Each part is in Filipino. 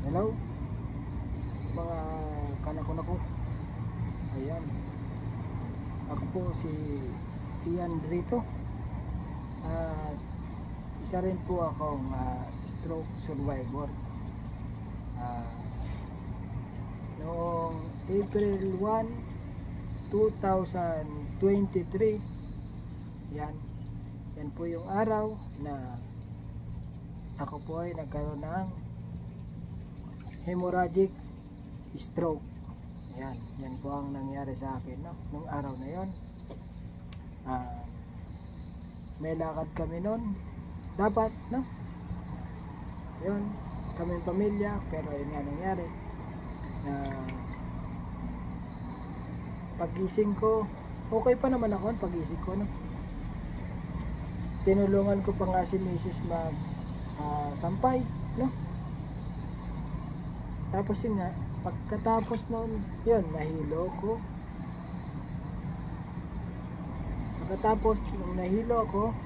Hello mga kanako-nako. Ayan, ako po si Ian Brito at isa rin po akong stroke survivor. Noong April 1, 2023, yan po yung araw na ako po ay nagkaroon ng hemorrhagic stroke. Yan po ang nangyari sa akin, no? Nung araw na yon. May lakad kami noon. Dapat, no? Yun, kaming pamilya, pero yun nga nangyari. Pagising ko, okay pa naman ako pagising ko, no? Tinulungan ko pa nga si Mrs. mag sampay, no? Tapos yun nga, pagkatapos noon, yun, nahilo ko. Pagkatapos nung nahilo ko,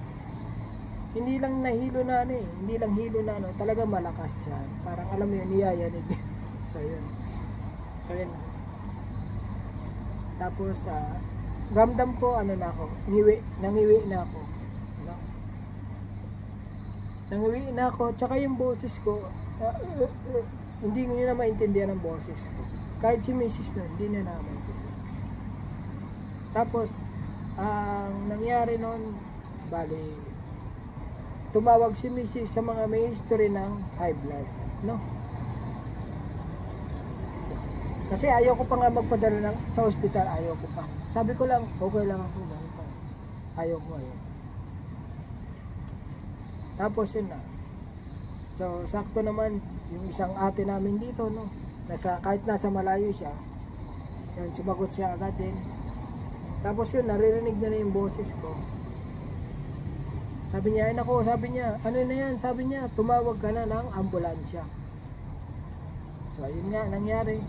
hindi lang nahilo na ano eh, hindi lang hilo na ano, talaga malakas siya. Parang alam mo yun, niyayanig. So yun. Tapos ramdam ko ano na ako, nangiwi na ako. No? Nangiwi na ako, tsaka yung boses ko, hindi ko na maintindihan ang boses ko. Kahit si Mrs. na, hindi na maintindihan. Tapos, ang nangyari noon, bali, tumawag si Mrs. sa mga may history ng high blood, no? Kasi ayaw ko pa nga magpadala sa ospital, ayaw ko pa. Sabi ko lang, okay lang ako. Ayaw ko. Tapos yun na. So, sakto naman, yung isang ate namin dito, no? Kahit nasa malayo siya, yun, sumagot siya agad din. Tapos yun, naririnig na yung boses ko. Sabi niya, ano na yan? Sabi niya, tumawag ka na ng ambulansya. So, ayun nga, nangyari.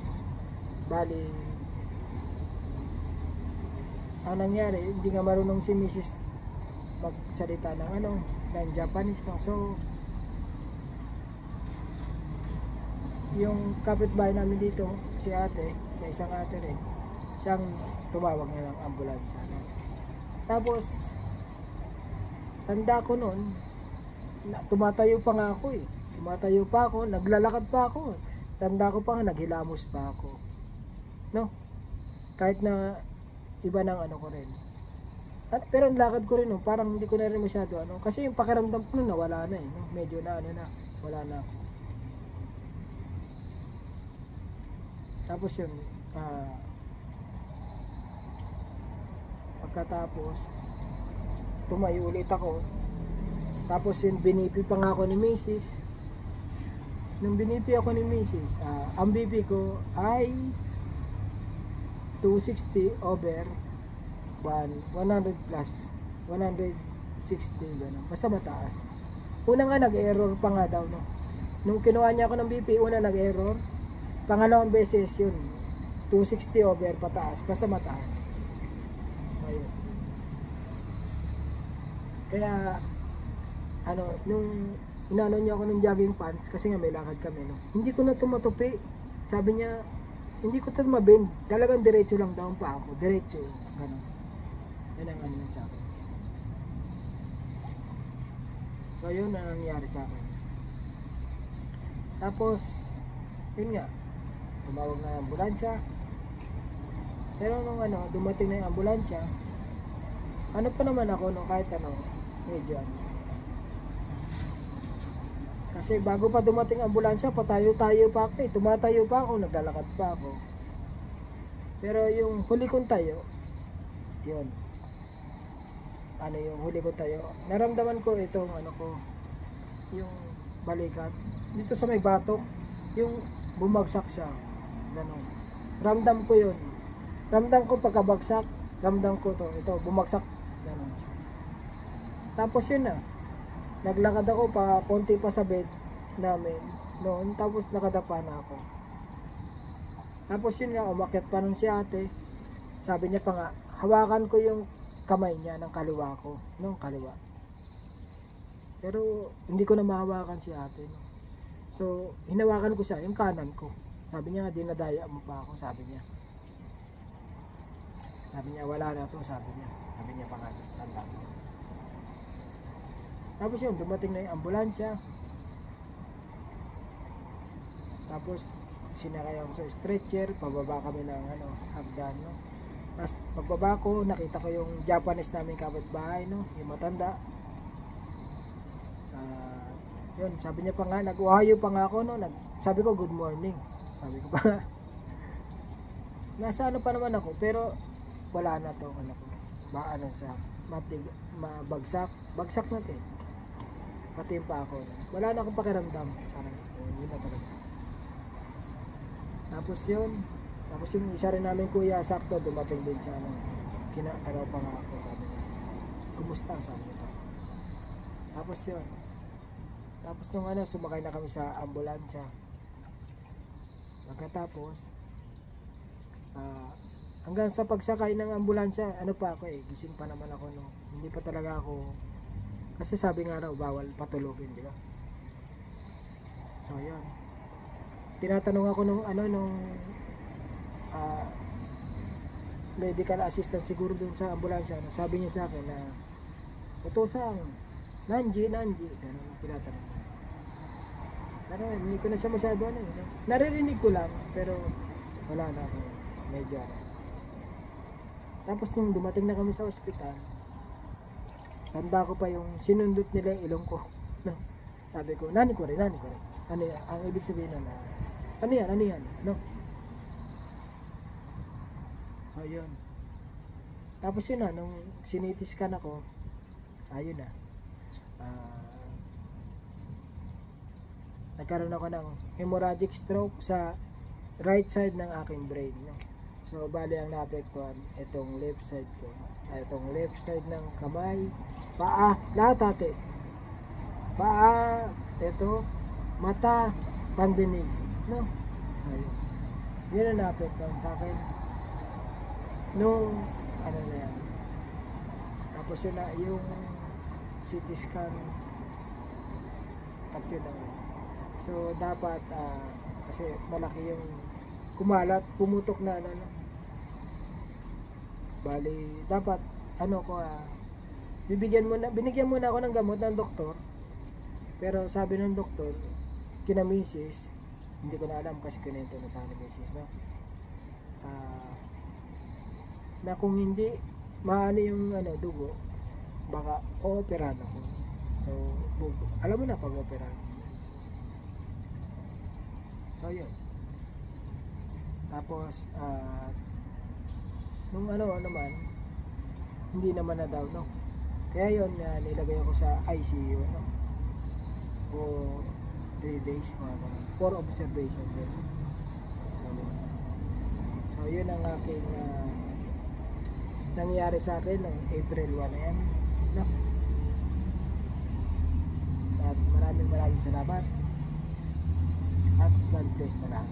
Bali, ang nangyari, hindi nga marunong si Mrs. magsalita ng Japanese, no? So, yung kapitbahay namin dito, si ate, may isang ate rin, siyang tumawag niya ng ambulansya, no? Tapos, tanda ko noon, tumatayo pa nga ako eh. Tumatayo pa ako, naglalakad pa ako. Tanda ko pa nga, naghilamos pa ako. No? Kahit na iba ng ano ko rin. Pero ang lakad ko rin, no, parang hindi ko na rin masyado ano. Kasi yung pakiramdam ko nawala na eh. No? Medyo na wala na ako. Tapos yun, pagkatapos, tumayo ulit ako. Tapos yun, binipi pa nga ako ni Mrs. Nung binipi ako ni Mrs., ang BP ko ay 260 over 100 plus 160 gano'n. Basta mataas. Una nga nag-error pa nga daw, no? Nung kinuha niya ako ng BP, una nag-error. Pangalawang beses yun, 260 over pataas, basta mataas. So yun. Kaya nung inano niya ako ng jogging pants, kasi nga may lakad kami, no? Hindi ko na tumatupi. Sabi niya, hindi ko ito mabend. Talagang diretso lang daw pa ako. Diretso. Ganun. Yan ang ano sa akin. So yun ang nangyari sa akin. Tapos, yun nga, tumawag na ng ambulansya. Pero nung dumating na yung ambulansya, ano pa naman ako, no, kahit medyo kasi bago pa dumating ang ambulansya, patayo-tayo pa ako eh. Tumatayo pa ako, naglalakad pa ako. Pero yung huli kong tayo, yun. Yung huli kong tayo, naramdaman ko itong yung balikat. Dito sa may batok, yung bumagsak siya. Ganun. Ramdam ko yun. Ramdam ko pagkabagsak, ramdam ko ito, bumagsak. Ganun siya. Tapos yun na. Naglakad ako pa konti pa sa bed namin noon, tapos nakadapa na ako. Tapos yun nga, umakyat pa nun si ate. Sabi niya pa nga, hawakan ko yung kamay niya ng kaliwa ko, nung kaliwa. Pero hindi ko na mahawakan si ate, no? So, hinawakan ko siya, yung kanan ko. Sabi niya nga, dinadaya mo pa ako, sabi niya. Sabi niya, wala na to, sabi niya. Sabi niya pa nga, tanda ko. Tapos yun, dumating na yung ambulansya. Tapos, sinakay ako sa stretcher, pababa kami ng hagdan, no? Tapos, pagbaba ko, nakita ko yung Japanese namin kapitbahay, no? Yung matanda. Yun, sabi niya pa nga, nag-uhayo pa nga ako, no? Sabi ko, good morning. Sabi ko pa, nasa ano pa naman ako, pero wala na to, ano siya, bagsak na to, pati yung pa ako, wala na akong pakiramdam, parang, yun na talaga. Tapos yung isa rin namin kuya, sakto, dumating din siya, kinakaraw pa nga ako, sabi niya, kumusta, sabi niya. Tapos yun, tapos nung sumakay na kami sa ambulansya. Pagkatapos, hanggang sa pagsakay ng ambulansya, pa ako gising pa naman ako, no. Hindi pa talaga ako, kasi sabi nga raw, bawal patulogin, di ba? So, yun. Tinatanong ako nung medical assistant siguro dun sa ambulansya, sabi niya sa akin na, utusang, Nanji, ganun ang tinatanong. Pero hindi ko na siya masyado naririnig ko lang, pero wala na ako, medyo Tapos nung dumating na kami sa ospital, tanda ko pa yung sinundot nila yung ilong ko, no? Sabi ko, nani ko rin. Ano yan? Ang ibig sabihin na, ano yan, no? So yun. Tapos yun nung sinitiskan ako, ayun na, nagkaroon ako ng hemorrhagic stroke sa right side ng aking brain, no? So bali ang naapektuhan itong left side ko, itong left side ng kamay, paa, lahat ate, paa, ito, mata, pandinig, no? Ayun, yun ang naapektuhan sa akin nung na yan. Tapos yun na yung CT scan at yun na. So dapat kasi malaki yung kumalat, pumutok na bali dapat binigyan muna ako ng gamot ng doktor, pero sabi ng doktor kina misis, hindi ko na alam kasi kinento na sa akin misis, no? Na kung hindi maano yung dugo, baka o-operahan ako. So alam mo na pag operahan. So yun. Tapos nung naman, hindi naman na daw, no? Kaya yun, nilagay ako sa ICU, no? For 3 days, mga ganun, for observation din. So yun ang aking nangyari sa akin ng April 1 na yan, no? At maraming salamat. At God bless na lang.